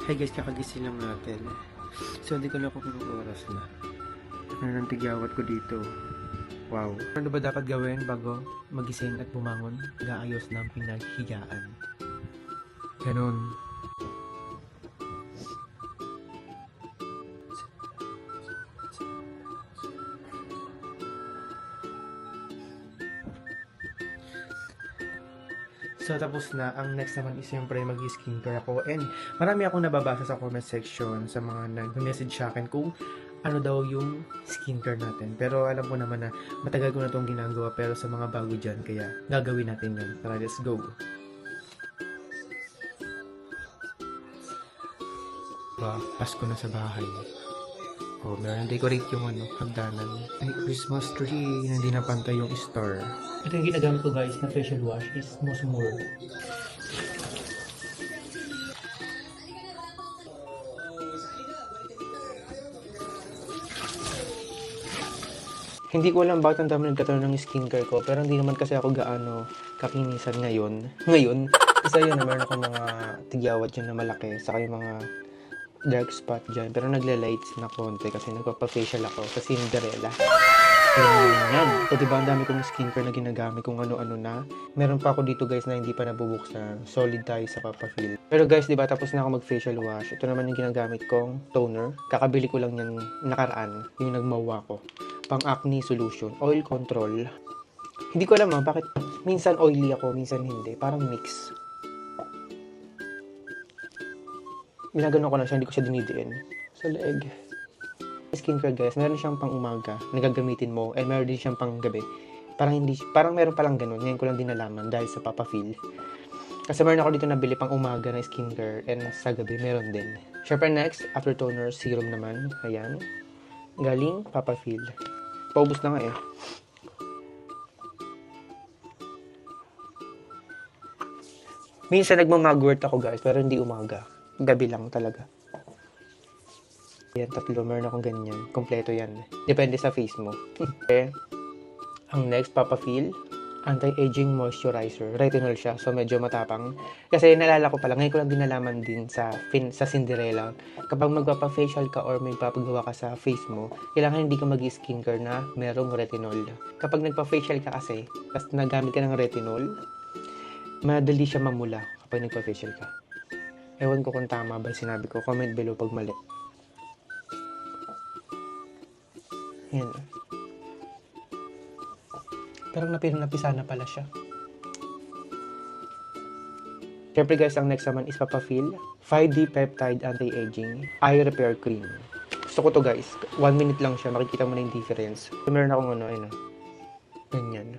Hi guys, kakagising lang natin. So, hindi ko na kung anong oras na. Ano nang tigyawat ko dito? Wow. Ano ba dapat gawin bago magising at bumangon? Gaayos ng pinaghigaan. Ganon. So, tapos na. Ang next naman is siyempre mag-skincare ako. And marami akong nababasa sa comment section sa mga nag-message sa akin kung ano daw yung skincare natin. Pero alam ko naman na matagal ko na itong ginagawa pero sa mga bago dyan. Kaya gagawin natin yun. Tara, let's go. Pasko na sa bahay. Oh, meron decorate yung hagdanan. Ay, Christmas tree. Hindi na pantay yung star. Ito yung ginagamit ko guys na facial wash is Mosmore. Hindi ko alam bakit ang dami nagkataon ng skincare ko, pero hindi naman kasi ako gaano kakinisan ngayon. Isa yun na meron ako mga tigyawat dyan na malaki, saka yung mga dark spot dyan. Pero nagle-lights na konti kasi nagpa-facial ako sa Cinderella. Yan. So, diba, ang dami kong skincare na ginagamit kung ano-ano na. Meron pa ako dito guys na hindi pa nabubuksan. Solid tayo sa Papafil. Pero guys, diba, tapos na ako mag-facial wash. Ito naman yung ginagamit kong toner. Kakabili ko lang yan nakaraan. Yung nagmawa ko. Pang acne solution. Oil control. Hindi ko alam bakit minsan oily ako, minsan hindi. Parang mix. Ginagano ko na siya, hindi ko siya dinidiin. Sa leeg. Skincare guys, meron siyang pang umaga na gagamitin mo, and meron din siyang pang gabi. Parang meron palang ganun. Ngayon ko lang din nalaman dahil sa Papafil. Kasi meron ako dito nabili pang umaga na skincare, and sa gabi meron din. Syempre next, after toner, serum naman. Ayan. Galing Papafil. Paubos na nga eh. Minsan nagmamagwort ako guys, pero hindi umaga. Gabi lang talaga. Yan, 3 meron akong ganyan. Kompleto yan. Depende sa face mo. Okay. Ang next, Papafil, anti-aging moisturizer. Retinol siya, so medyo matapang. Kasi naalala ko pala, ngayon ko lang din nalaman din sa Cinderella. Kapag magpapa-facial ka or may papagawa ka sa face mo, kailangan hindi ka mag-skincare na merong retinol. Kapag nagpa-facial ka kasi, tapos nagamit ka ng retinol, madali siya mamula kapag nagpa-facial ka. Ewan ko kung tama ba sinabi ko. Comment below pag mali. Yan. Parang napisa na pala siya. Siyempre guys, ang next naman is Papafil 5D Peptide Anti-Aging Eye Repair Cream. Gusto ko to guys. 1 minute lang siya. Makikita mo na yung difference. So, meron akong ganyan.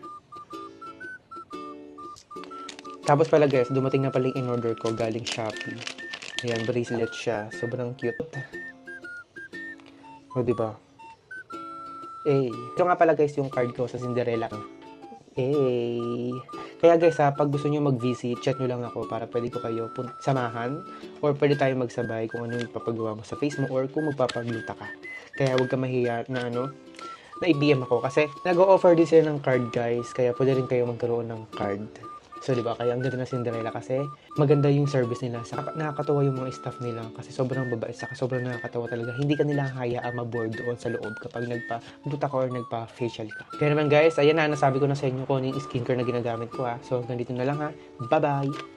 Tapos pala guys, dumating na pala yung in-order ko galing Shopee. Ayan, bracelet siya. Sobrang cute. O, diba? Ito nga pala guys yung card ko sa Cinderella. Kaya guys pag gusto nyo mag-visit, chat nyo lang ako para pwede ko kayo samahan or pwede tayo magsabay kung ano yung papagawa mo sa face mo or kung magpapagluta ka. Kaya huwag ka mahiya na na i-BM ako kasi nag-o-offer din sila ng card guys, kaya pwede rin kayo magkaroon ng card. So, diba? Kaya ang ganda na Cinderella kasi maganda yung service nila. Saka nakakatawa yung mga staff nila kasi sobrang babae. Saka sobrang nakakatawa talaga. Hindi ka nila hayaan ma-board doon sa loob kapag nagpa-luta ka or nagpa-facial ka. Kaya naman guys, ayan na. Nasabi ko na sa inyo kung ano yung skincare na ginagamit ko ha. So, hanggang dito na lang ha. Bye-bye!